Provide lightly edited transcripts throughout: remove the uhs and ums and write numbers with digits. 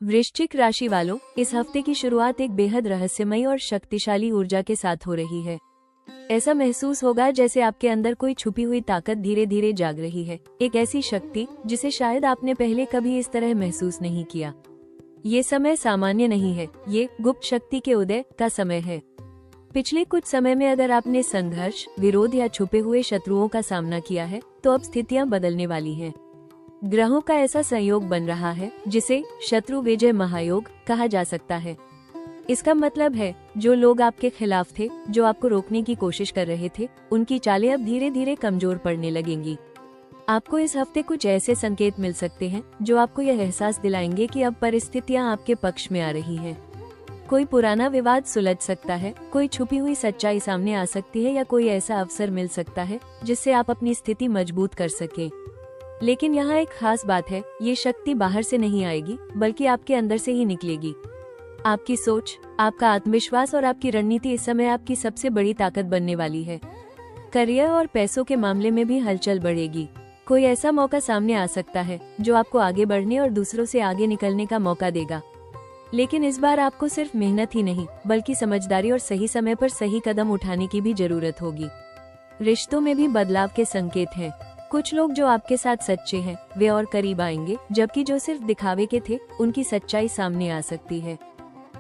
वृश्चिक राशि वालों, इस हफ्ते की शुरुआत एक बेहद रहस्यमयी और शक्तिशाली ऊर्जा के साथ हो रही है। ऐसा महसूस होगा जैसे आपके अंदर कोई छुपी हुई ताकत धीरे धीरे जाग रही है, एक ऐसी शक्ति जिसे शायद आपने पहले कभी इस तरह महसूस नहीं किया। ये समय सामान्य नहीं है, ये गुप्त शक्ति के उदय का समय है। पिछले कुछ समय में अगर आपने संघर्ष, विरोध या छुपे हुए शत्रुओं का सामना किया है, तो अब स्थितियां बदलने वाली हैं। ग्रहों का ऐसा संयोग बन रहा है जिसे शत्रु विजय महायोग कहा जा सकता है। इसका मतलब है जो लोग आपके खिलाफ थे, जो आपको रोकने की कोशिश कर रहे थे, उनकी चालें अब धीरे धीरे कमजोर पड़ने लगेंगी। आपको इस हफ्ते कुछ ऐसे संकेत मिल सकते हैं जो आपको यह एहसास दिलाएंगे कि अब परिस्थितियां आपके पक्ष में आ रही हैं। कोई पुराना विवाद सुलझ सकता है, कोई छुपी हुई सच्चाई सामने आ सकती है या कोई ऐसा अवसर मिल सकता है जिससे आप अपनी स्थिति मजबूत कर सके। लेकिन यहाँ एक खास बात है, ये शक्ति बाहर से नहीं आएगी बल्कि आपके अंदर से ही निकलेगी। आपकी सोच, आपका आत्मविश्वास और आपकी रणनीति इस समय आपकी सबसे बड़ी ताकत बनने वाली है। करियर और पैसों के मामले में भी हलचल बढ़ेगी। कोई ऐसा मौका सामने आ सकता है जो आपको आगे बढ़ने और दूसरों से आगे निकलने का मौका देगा। लेकिन इस बार आपको सिर्फ मेहनत ही नहीं बल्कि समझदारी और सही समय पर सही कदम उठाने की भी जरूरत होगी। रिश्तों में भी बदलाव के संकेत हैं। कुछ लोग जो आपके साथ सच्चे हैं वे और करीब आएंगे, जबकि जो सिर्फ दिखावे के थे उनकी सच्चाई सामने आ सकती है।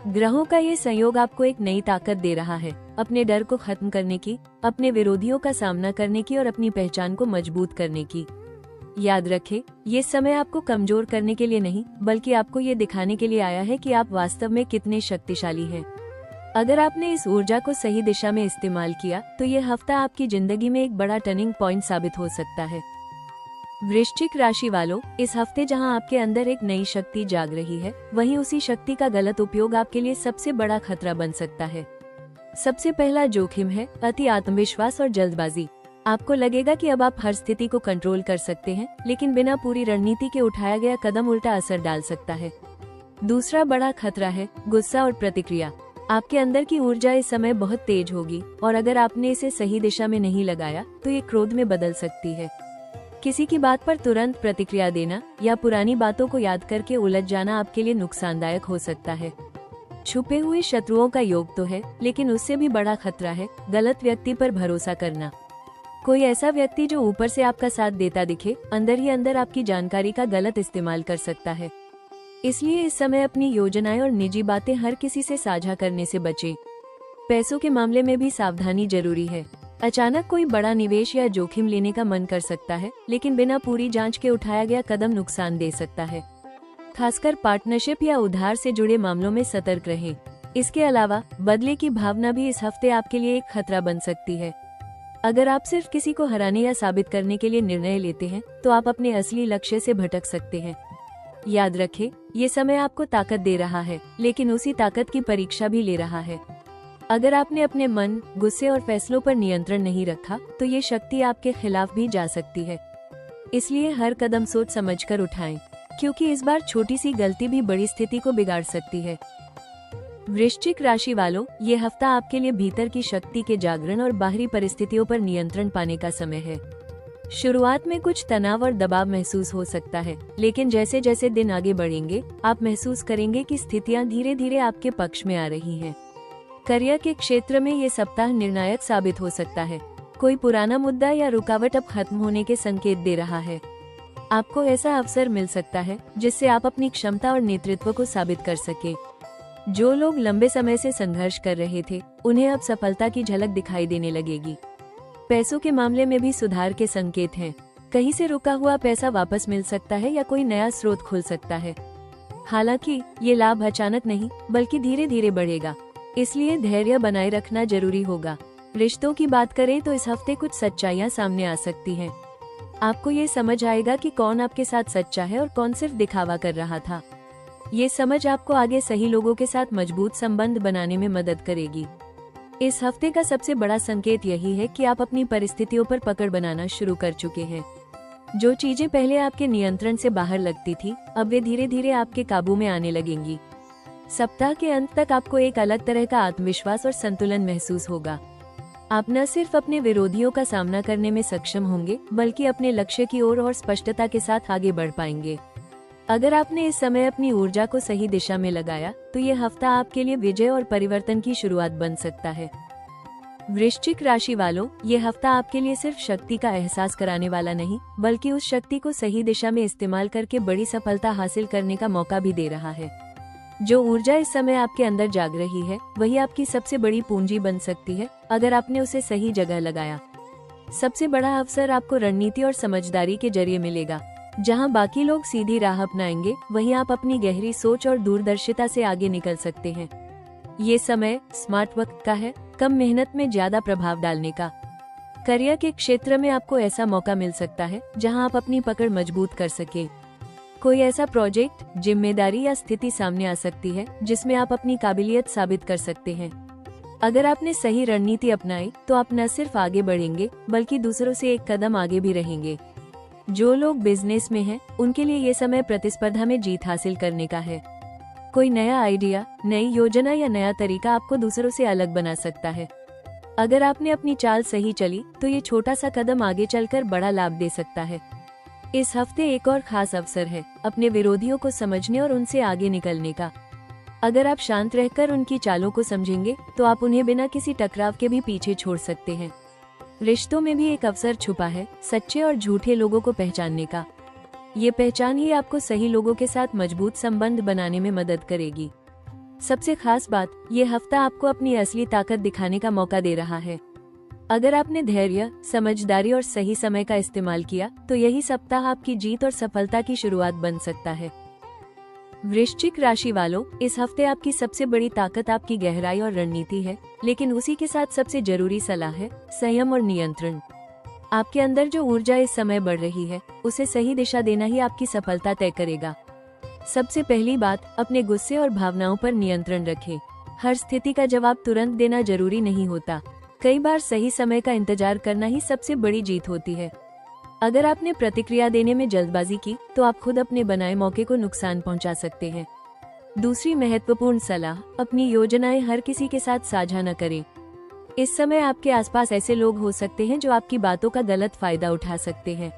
ग्रहों का ये संयोग आपको एक नई ताकत दे रहा है, अपने डर को खत्म करने की, अपने विरोधियों का सामना करने की और अपनी पहचान को मजबूत करने की। याद रखें, ये समय आपको कमजोर करने के लिए नहीं बल्कि आपको ये दिखाने के लिए आया है कि आप वास्तव में कितने शक्तिशाली हैं। अगर आपने इस ऊर्जा को सही दिशा में इस्तेमाल किया तो ये हफ्ता आपकी जिंदगी में एक बड़ा टर्निंग पॉइंट साबित हो सकता है। वृश्चिक राशि वालों, इस हफ्ते जहां आपके अंदर एक नई शक्ति जाग रही है, वहीं उसी शक्ति का गलत उपयोग आपके लिए सबसे बड़ा खतरा बन सकता है। सबसे पहला जोखिम है अति आत्मविश्वास और जल्दबाजी। आपको लगेगा कि अब आप हर स्थिति को कंट्रोल कर सकते हैं, लेकिन बिना पूरी रणनीति के उठाया गया कदम उल्टा असर डाल सकता है। दूसरा बड़ा खतरा है गुस्सा और प्रतिक्रिया। आपके अंदर की ऊर्जा इस समय बहुत तेज होगी और अगर आपने इसे सही दिशा में नहीं लगाया तो ये क्रोध में बदल सकती है। किसी की बात पर तुरंत प्रतिक्रिया देना या पुरानी बातों को याद करके उलझ जाना आपके लिए नुकसानदायक हो सकता है। छुपे हुए शत्रुओं का योग तो है, लेकिन उससे भी बड़ा खतरा है गलत व्यक्ति पर भरोसा करना। कोई ऐसा व्यक्ति जो ऊपर से आपका साथ देता दिखे, अंदर ही अंदर आपकी जानकारी का गलत इस्तेमाल कर सकता है। इसलिए इस समय अपनी योजनाएं और निजी बातें हर किसी से साझा करने से बचें। पैसों के मामले में भी सावधानी जरूरी है। अचानक कोई बड़ा निवेश या जोखिम लेने का मन कर सकता है, लेकिन बिना पूरी जांच के उठाया गया कदम नुकसान दे सकता है। खासकर पार्टनरशिप या उधार से जुड़े मामलों में सतर्क रहें। इसके अलावा बदले की भावना भी इस हफ्ते आपके लिए एक खतरा बन सकती है। अगर आप सिर्फ किसी को हराने या साबित करने के लिए निर्णय लेते हैं तो आप अपने असली लक्ष्य से भटक सकते हैं। याद रखें, ये समय आपको ताकत दे रहा है, लेकिन उसी ताकत की परीक्षा भी ले रहा है। अगर आपने अपने मन, गुस्से और फैसलों पर नियंत्रण नहीं रखा तो ये शक्ति आपके खिलाफ भी जा सकती है। इसलिए हर कदम सोच समझकर उठाएं, क्योंकि इस बार छोटी सी गलती भी बड़ी स्थिति को बिगाड़ सकती है। वृश्चिक राशि वालों, ये हफ्ता आपके लिए भीतर की शक्ति के जागरण और बाहरी परिस्थितियों पर नियंत्रण पाने का समय है। शुरुआत में कुछ तनाव और दबाव महसूस हो सकता है, लेकिन जैसे जैसे दिन आगे बढ़ेंगे आप महसूस करेंगे कि स्थितियां धीरे धीरे आपके पक्ष में आ रही हैं। करियर के क्षेत्र में ये सप्ताह निर्णायक साबित हो सकता है। कोई पुराना मुद्दा या रुकावट अब खत्म होने के संकेत दे रहा है। आपको ऐसा अवसर मिल सकता है जिससे आप अपनी क्षमता और नेतृत्व को साबित कर सके। जो लोग लंबे समय से संघर्ष कर रहे थे, उन्हें अब सफलता की झलक दिखाई देने लगेगी। पैसों के मामले में भी सुधार के संकेत हैं। कहीं से रुका हुआ पैसा वापस मिल सकता है या कोई नया स्रोत खुल सकता है। हालांकि ये लाभ अचानक नहीं बल्कि धीरे धीरे बढ़ेगा, इसलिए धैर्य बनाए रखना जरूरी होगा। रिश्तों की बात करें तो इस हफ्ते कुछ सच्चाइयां सामने आ सकती हैं। आपको ये समझ आएगा कि कौन आपके साथ सच्चा है और कौन सिर्फ दिखावा कर रहा था। ये समझ आपको आगे सही लोगों के साथ मजबूत संबंध बनाने में मदद करेगी। इस हफ्ते का सबसे बड़ा संकेत यही है कि आप अपनी परिस्थितियों पर पकड़ बनाना शुरू कर चुके हैं। जो चीजें पहले आपके नियंत्रण से बाहर लगती थी, अब वे धीरे धीरे आपके काबू में आने लगेंगी। सप्ताह के अंत तक आपको एक अलग तरह का आत्मविश्वास और संतुलन महसूस होगा। आप न सिर्फ अपने विरोधियों का सामना करने में सक्षम होंगे, बल्कि अपने लक्ष्य की ओर और स्पष्टता के साथ आगे बढ़ पाएंगे। अगर आपने इस समय अपनी ऊर्जा को सही दिशा में लगाया तो ये हफ्ता आपके लिए विजय और परिवर्तन की शुरुआत बन सकता है। वृश्चिक राशि वालों, ये हफ्ता आपके लिए सिर्फ शक्ति का एहसास कराने वाला नहीं, बल्कि उस शक्ति को सही दिशा में इस्तेमाल करके बड़ी सफलता हासिल करने का मौका भी दे रहा है। जो ऊर्जा इस समय आपके अंदर जाग रही है, वही आपकी सबसे बड़ी पूंजी बन सकती है अगर आपने उसे सही जगह लगाया। सबसे बड़ा अवसर आपको रणनीति और समझदारी के जरिए मिलेगा। जहां बाकी लोग सीधी राह अपनाएंगे, वहीं आप अपनी गहरी सोच और दूरदर्शिता से आगे निकल सकते हैं। ये समय स्मार्ट वर्क का है, कम मेहनत में ज्यादा प्रभाव डालने का। करियर के क्षेत्र में आपको ऐसा मौका मिल सकता है जहां आप अपनी पकड़ मजबूत कर सके। कोई ऐसा प्रोजेक्ट, जिम्मेदारी या स्थिति सामने आ सकती है जिसमें आप अपनी काबिलियत साबित कर सकते हैं। अगर आपने सही रणनीति अपनाई तो आप न सिर्फ आगे बढ़ेंगे, बल्कि दूसरों से एक कदम आगे भी रहेंगे। जो लोग बिजनेस में हैं, उनके लिए ये समय प्रतिस्पर्धा में जीत हासिल करने का है। कोई नया आइडिया, नई योजना या नया तरीका आपको दूसरों से अलग बना सकता है। अगर आपने अपनी चाल सही चली तो ये छोटा सा कदम आगे चलकर बड़ा लाभ दे सकता है। इस हफ्ते एक और खास अवसर है अपने विरोधियों को समझने और उनसे आगे निकलने का। अगर आप शांत रहकर उनकी चालों को समझेंगे तो आप उन्हें बिना किसी टकराव के भी पीछे छोड़ सकते हैं। रिश्तों में भी एक अवसर छुपा है सच्चे और झूठे लोगों को पहचानने का। ये पहचान ही आपको सही लोगों के साथ मजबूत संबंध बनाने में मदद करेगी। सबसे खास बात, ये हफ्ता आपको अपनी असली ताकत दिखाने का मौका दे रहा है। अगर आपने धैर्य, समझदारी और सही समय का इस्तेमाल किया तो यही सप्ताह आपकी जीत और सफलता की शुरुआत बन सकता है। वृश्चिक राशि वालों, इस हफ्ते आपकी सबसे बड़ी ताकत आपकी गहराई और रणनीति है, लेकिन उसी के साथ सबसे जरूरी सलाह है संयम और नियंत्रण। आपके अंदर जो ऊर्जा इस समय बढ़ रही है, उसे सही दिशा देना ही आपकी सफलता तय करेगा। सबसे पहली बात, अपने गुस्से और भावनाओं पर नियंत्रण रखें। हर स्थिति का जवाब तुरंत देना जरूरी नहीं होता। कई बार सही समय का इंतजार करना ही सबसे बड़ी जीत होती है। अगर आपने प्रतिक्रिया देने में जल्दबाजी की तो आप खुद अपने बनाए मौके को नुकसान पहुंचा सकते हैं। दूसरी महत्वपूर्ण सलाह, अपनी योजनाएं हर किसी के साथ साझा न करें। इस समय आपके आसपास ऐसे लोग हो सकते हैं जो आपकी बातों का गलत फायदा उठा सकते हैं।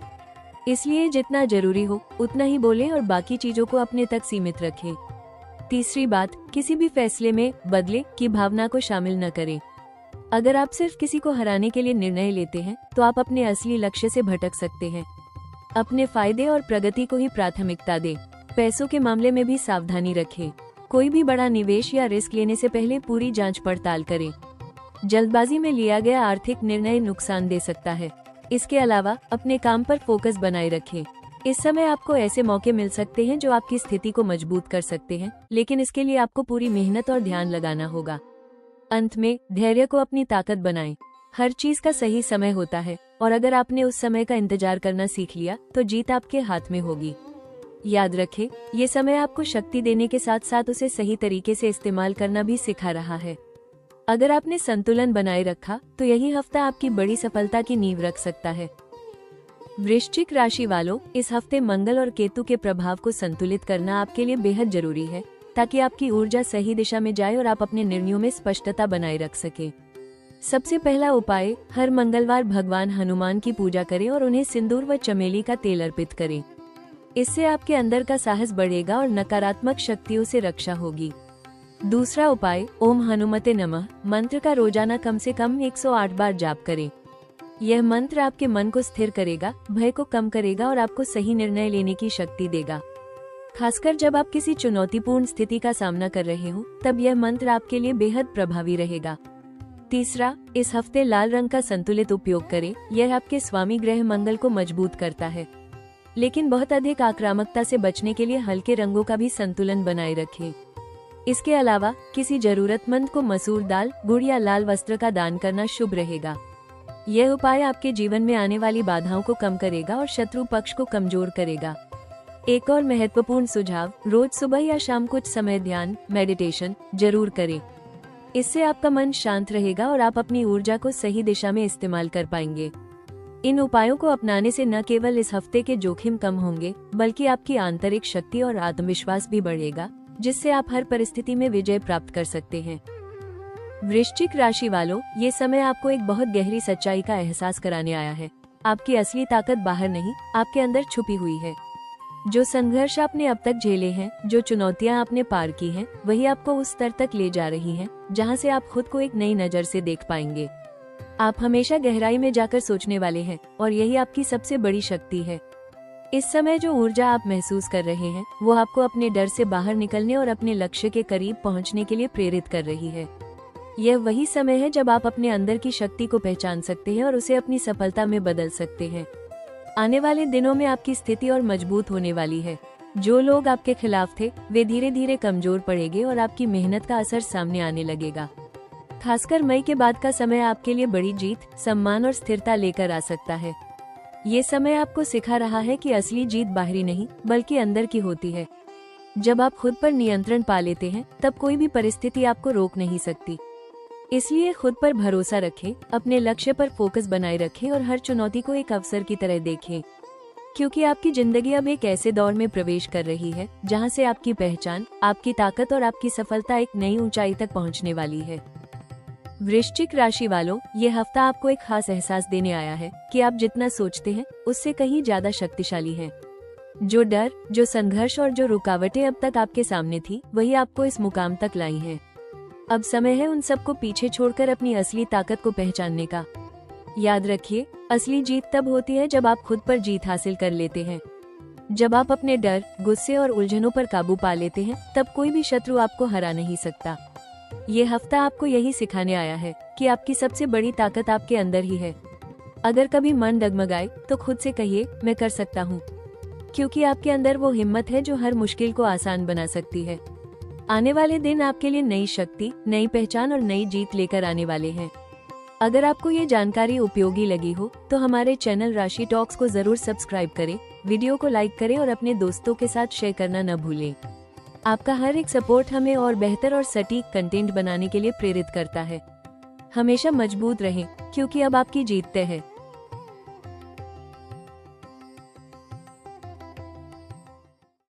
इसलिए जितना जरूरी हो उतना ही बोलें और बाकी चीजों को अपने तक सीमित रखें। तीसरी बात, किसी भी फैसले में बदले की भावना को शामिल न करें। अगर आप सिर्फ किसी को हराने के लिए निर्णय लेते हैं तो आप अपने असली लक्ष्य से भटक सकते हैं। अपने फायदे और प्रगति को ही प्राथमिकता दें। पैसों के मामले में भी सावधानी रखें। कोई भी बड़ा निवेश या रिस्क लेने से पहले पूरी जांच पड़ताल करें। जल्दबाजी में लिया गया आर्थिक निर्णय नुकसान दे सकता है। इसके अलावा अपने काम पर फोकस बनाए रखें। इस समय आपको ऐसे मौके मिल सकते हैं जो आपकी स्थिति को मजबूत कर सकते हैं, लेकिन इसके लिए आपको पूरी मेहनत और ध्यान लगाना होगा। अंत में, धैर्य को अपनी ताकत बनाएं। हर चीज का सही समय होता है और अगर आपने उस समय का इंतजार करना सीख लिया तो जीत आपके हाथ में होगी। याद रखें, ये समय आपको शक्ति देने के साथ साथ उसे सही तरीके से इस्तेमाल करना भी सिखा रहा है। अगर आपने संतुलन बनाए रखा तो यही हफ्ता आपकी बड़ी सफलता की नींव रख सकता है। वृश्चिक राशि वालों, इस हफ्ते मंगल और केतु के प्रभाव को संतुलित करना आपके लिए बेहद जरूरी है, ताकि आपकी ऊर्जा सही दिशा में जाए और आप अपने निर्णयों में स्पष्टता बनाए रख सकें। सबसे पहला उपाय, हर मंगलवार भगवान हनुमान की पूजा करें और उन्हें सिंदूर व चमेली का तेल अर्पित करें। इससे आपके अंदर का साहस बढ़ेगा और नकारात्मक शक्तियों से रक्षा होगी। दूसरा उपाय, ओम हनुमते नमः मंत्र का रोजाना कम से कम 108 बार जाप करें। यह मंत्र आपके मन को स्थिर करेगा, भय को कम करेगा और आपको सही निर्णय लेने की शक्ति देगा। खासकर जब आप किसी चुनौतीपूर्ण स्थिति का सामना कर रहे हो, तब यह मंत्र आपके लिए बेहद प्रभावी रहेगा। तीसरा, इस हफ्ते लाल रंग का संतुलित उपयोग करें। यह आपके स्वामी ग्रह मंगल को मजबूत करता है, लेकिन बहुत अधिक आक्रामकता से बचने के लिए हल्के रंगों का भी संतुलन बनाए रखें। इसके अलावा किसी जरूरतमंद को मसूर दाल, गुड़ या लाल वस्त्र का दान करना शुभ रहेगा। यह उपाय आपके जीवन में आने वाली बाधाओं को कम करेगा और शत्रु पक्ष को कमजोर करेगा। एक और महत्वपूर्ण सुझाव, रोज सुबह या शाम कुछ समय ध्यान, मेडिटेशन जरूर करें। इससे आपका मन शांत रहेगा और आप अपनी ऊर्जा को सही दिशा में इस्तेमाल कर पाएंगे। इन उपायों को अपनाने से न केवल इस हफ्ते के जोखिम कम होंगे, बल्कि आपकी आंतरिक शक्ति और आत्मविश्वास भी बढ़ेगा, जिससे आप हर परिस्थिति में विजय प्राप्त कर सकते हैं। वृश्चिक राशि वालों, ये समय आपको एक बहुत गहरी सच्चाई का एहसास कराने आया है। आपकी असली ताकत बाहर नहीं, आपके अंदर छुपी हुई है। जो संघर्ष आपने अब तक झेले हैं, जो चुनौतियां आपने पार की हैं, वही आपको उस स्तर तक ले जा रही हैं, जहां से आप खुद को एक नई नजर से देख पाएंगे। आप हमेशा गहराई में जाकर सोचने वाले हैं और यही आपकी सबसे बड़ी शक्ति है। इस समय जो ऊर्जा आप महसूस कर रहे हैं, वो आपको अपने डर से बाहर निकलने और अपने लक्ष्य के करीब पहुंचने के लिए प्रेरित कर रही है। यह वही समय है जब आप अपने अंदर की शक्ति को पहचान सकते हैं और उसे अपनी सफलता में बदल सकते हैं। आने वाले दिनों में आपकी स्थिति और मजबूत होने वाली है। जो लोग आपके खिलाफ थे, वे धीरे धीरे कमजोर पड़ेंगे और आपकी मेहनत का असर सामने आने लगेगा। खासकर मई के बाद का समय आपके लिए बड़ी जीत, सम्मान और स्थिरता लेकर आ सकता है। ये समय आपको सिखा रहा है कि असली जीत बाहरी नहीं, बल्कि अंदर की होती है। जब आप खुद पर नियंत्रण पा लेते हैं, तब कोई भी परिस्थिति आपको रोक नहीं सकती। इसलिए खुद पर भरोसा रखें, अपने लक्ष्य पर फोकस बनाए रखें और हर चुनौती को एक अवसर की तरह देखें, क्योंकि आपकी जिंदगी अब एक ऐसे दौर में प्रवेश कर रही है जहां से आपकी पहचान, आपकी ताकत और आपकी सफलता एक नई ऊंचाई तक पहुंचने वाली है। वृश्चिक राशि वालों, ये हफ्ता आपको एक खास एहसास देने आया है कि आप जितना सोचते हैं उससे कहीं ज्यादा शक्तिशाली हैं। जो डर, जो संघर्ष और जो रुकावटें अब तक आपके सामने थी, वही आपको इस मुकाम तक लाई हैं। अब समय है उन सबको पीछे छोड़कर अपनी असली ताकत को पहचानने का। याद रखिए, असली जीत तब होती है जब आप खुद पर जीत हासिल कर लेते हैं। जब आप अपने डर, गुस्से और उलझनों पर काबू पा लेते हैं, तब कोई भी शत्रु आपको हरा नहीं सकता। ये हफ्ता आपको यही सिखाने आया है कि आपकी सबसे बड़ी ताकत आपके अंदर ही है। अगर कभी मन डगमगाए तो खुद से कहिए, मैं कर सकता हूँ, क्योंकि आपके अंदर वो हिम्मत है जो हर मुश्किल को आसान बना सकती है। आने वाले दिन आपके लिए नई शक्ति, नई पहचान और नई जीत लेकर आने वाले हैं। अगर आपको ये जानकारी उपयोगी लगी हो तो हमारे चैनल राशि टॉक्स को जरूर सब्सक्राइब करें, वीडियो को लाइक करें और अपने दोस्तों के साथ शेयर करना न भूलें। आपका हर एक सपोर्ट हमें और बेहतर और सटीक कंटेंट बनाने के लिए प्रेरित करता है। हमेशा मजबूत रहें, क्योंकि अब आपकी जीत तय है।